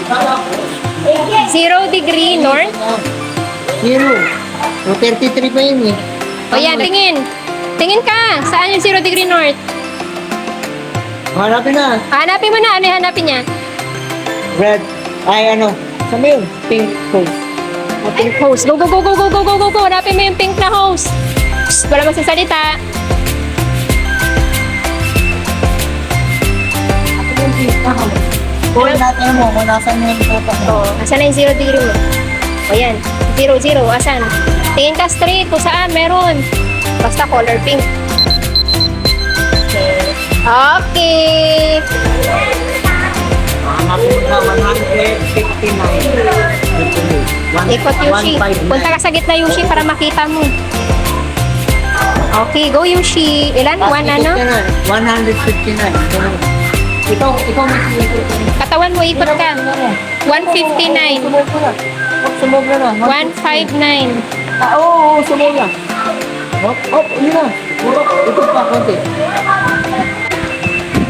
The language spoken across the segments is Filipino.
0 degree north. 0. O, 33 pa yun eh. O yan, tingin. Tingin ka. Saan yung 0 degree north? Hanapin na. Hanapin mo na. Ano yung hanapin niya? Red. Ay, ano? Saan ba yun? Pink hose. Pink hose. Go, go, go, go, go, go, go, go, go. Hanapin mo yung pink na hose. Psst, wala magsasalita. Kung natin mo, kung nasan mo yung topak mo. O, asan na yung 0 degree mo? O yan. 0, 0. Asan? Tingin ka straight kung saan. Meron. Basta color pink. Okay. Hanapin mo na 159. Ikot Yushi. Punta ka sa gitna Yushi para makita mo. Okay, go Yushi. Ilan? 1 ano? 159. Ikaw may Katawan mo, ikot ka. 159. Sumog na na. 159. Oo, sumog na. Hop, yun na. Ikot pa, konti.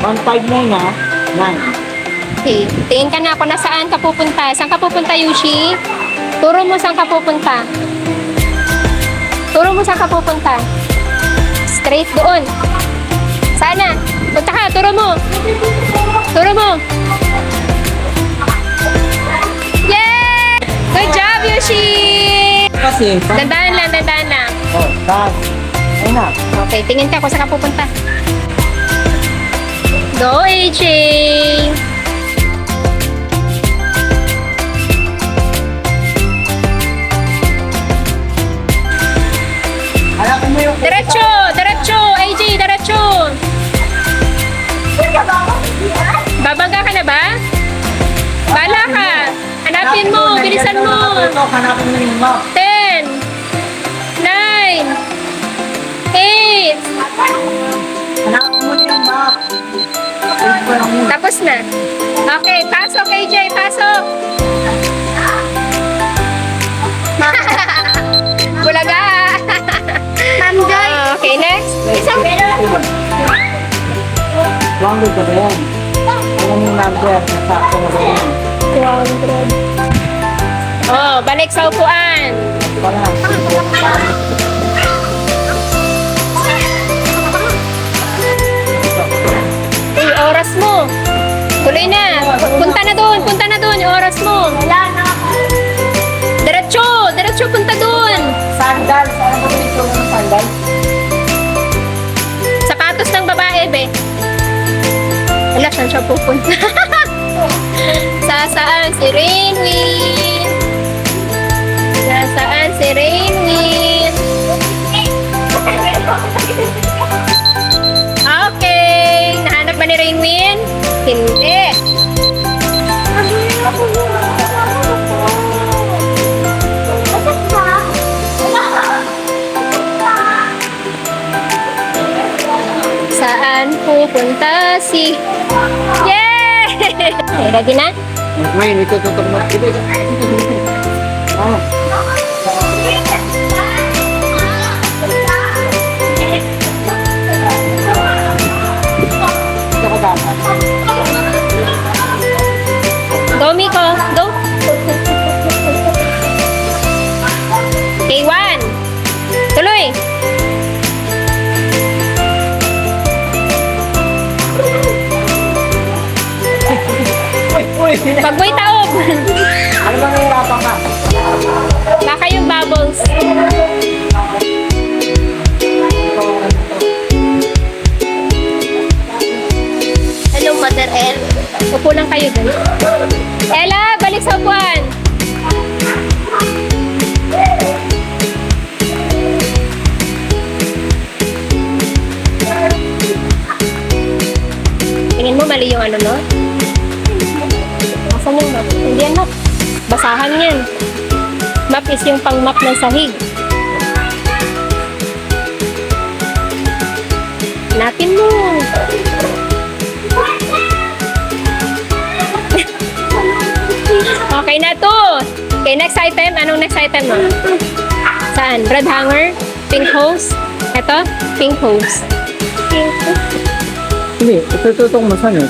159 na. 9. Okay, tingin ka na kung nasaan ka pupunta. Saan ka pupunta, Yushi? Turo mo saan ka pupunta. Turo mo saan ka pupunta. Straight doon. Sana. Punta ka, turo mo. Turo mo. Yay! Good job, Yushi! Kasi, Dandaan lang, dandaan lang. oh, tas. Ayun na. Okay, tingin ka kung saan ka pupunta. Go, AJ! Hanapin mo yung... Diretso! Diretso! AJ, diretso! Babangga ka na ba? Bala ka! Hanapin mo! Bilisan mo! Hanapin mo yung map. 10 9 8 Hanapin mo yung map. Wait ko lang yun. Tapos na. Okay, pasok AJ, pasok! Bulaga! Ma'am Joy! Okay, next. Isang Wrong with the yan. Alam yung number. Sakto mo rin. Oh, balik sa upuan. Wala. Uy, oras mo. Tuloy na. Punta na doon. Punta na doon. Yung oras mo. Wala na. Diretso. Diretso. Punta doon. Sandals. Alam mo yung itsura ng sandals? Sapatos ng babae, be. Wala, saan siya pupunta? Saan si Rainwind? Saan si Rainwind? Okay. Nahanap ba ni Rainwind? Hindi. Saan pupunta si... Yay! Okay, ready na? Ngayon, itututok mo. Oh. Ito ko dapat. Go, Miko. Go. K1. Tuloy. Uy! Pagboy taob. Ano bang nahirapan ka? Baka yung bubbles. Hello, Mother El. Upo lang kayo dun. Ella, balik sa upuan. Tingin mo mali yung ano, no? Asan yung map? Hindi yan map. Basahan yan. Map is yung pang-map ng sahig. Hanapin mo. Okay na to. Okay, next item. Anong next item mo? Saan? Red hanger? Pink hose? Ito? Pink hose. Pink hose. Hindi, itututok mo saan yun?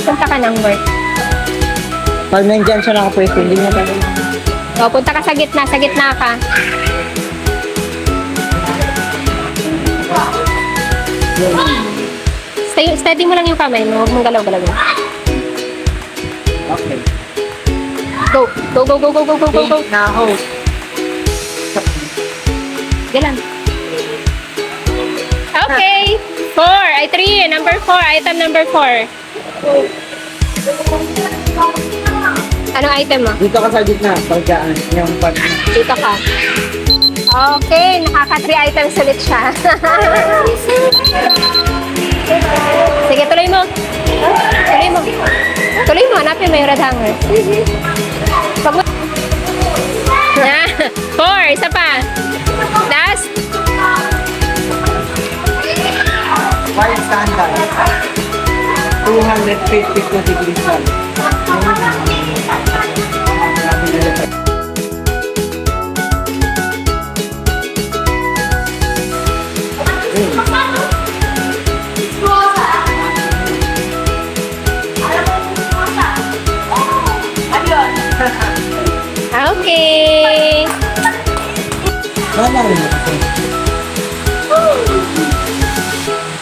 Punta ka ng work. Pag nandyan siya nakapwesto, hindi niya talaga. O, punta ka sa gitna ka. Steady mo lang yung kamay mo, huwag mong galaw-galaw. Okay. Go! Go, go, go, go, go, go, go, go! Naho. Galan. Okay! 3, number 4, item number 4. Anong item mo? Dito ka sa gitna, pagkaan. Yung pag... Dito ka. Okay, nakaka 3 items ulit siya. Sige, tuloy mo. Tuloy mo. Tuloy mo, hanapin mo yung red hanger. Pag mo... 4, isa pa. Last. White sandal. 252 degrees Celsius. Okay. Wala rin ako.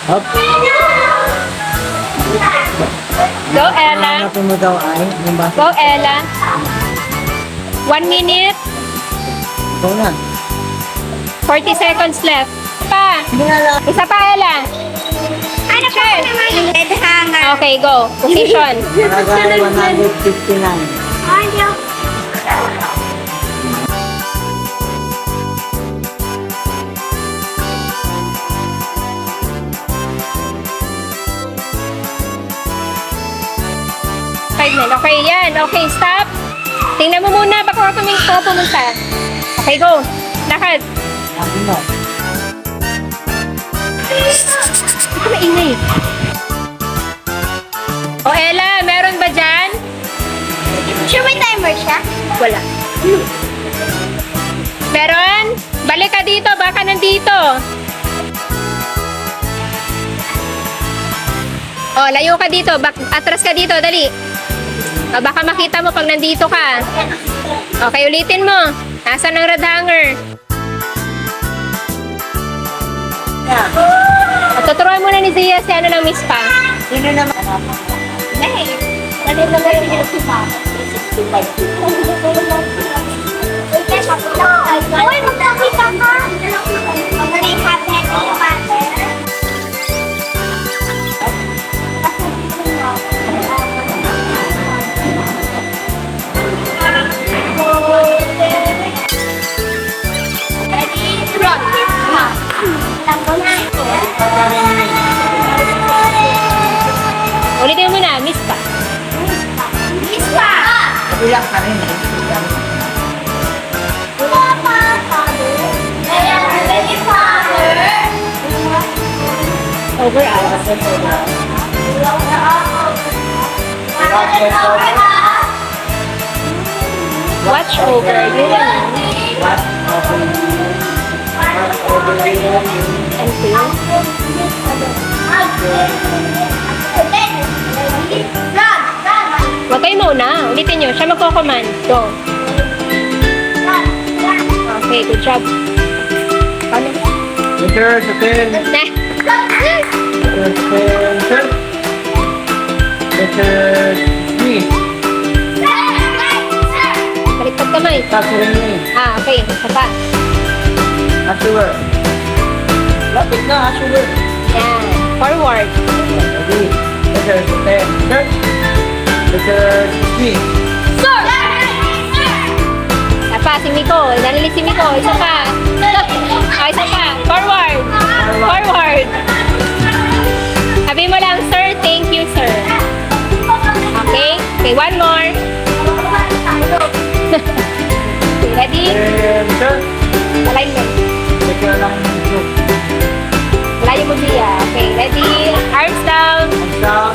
Hop. Go, Ella. Hanapin mo daw ay yung basa. Go, Ella. 1 minute, Ikaw na. 40 seconds left. Pa. Hindi nga lang. Isa pa, Ella. Ano pa naman yung red hanger? Okay, go. Position. Nagay 159. Okay, yan. Okay, stop. Tingnan mo muna baka ka pumunta. Okay, go. Lakad. Sabi mo. Ito maingay. O, Ella, meron ba dyan? Sure may timer siya? Wala. Meron? Balik ka dito, baka nandito. O, layo ka dito. Atras ka dito, dali. O, baka makita mo pag nandito ka. Okay, ulitin mo. Nasaan ang red hanger? O, tuturuan muna ni Zia si ano ng Miss Pa. Sino naman? Dahil, dali na lang yung sumama. Uy, magkakita ka! Magaling happy yung partner. Ulitin mo na, Miss Pa. Iyak ka rin eh. Overall. Watch over. Yun lang. And feel. Huwag kayo mauna. Ulitin nyo. Siya magko-command. Go. Okay, good job. Ano? Enter, hotel. Nah. Enter. Enter. Me. Baliktad kamay. Sasarin mo eh. Okay. Isa pa. Assurer. Lapit na, assurer. Yan. Forward. Okay. Enter, hotel. Enter. Enter. Me. Isa pa, si Miko. Nalilis si Miko. Isa pa. Isa pa. Forward. Forward. Sabi mo lang, sir, thank you, sir. Okay? Okay, one more. Okay, ready? Enter. Alignment. Enter lang yung group. Layo mo siya. Okay, ready? Arms down. Stop.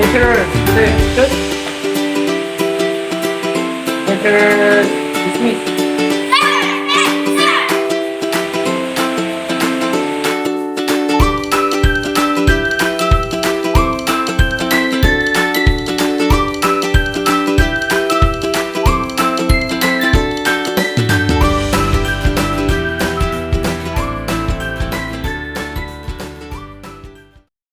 Enter. Enter. Enter.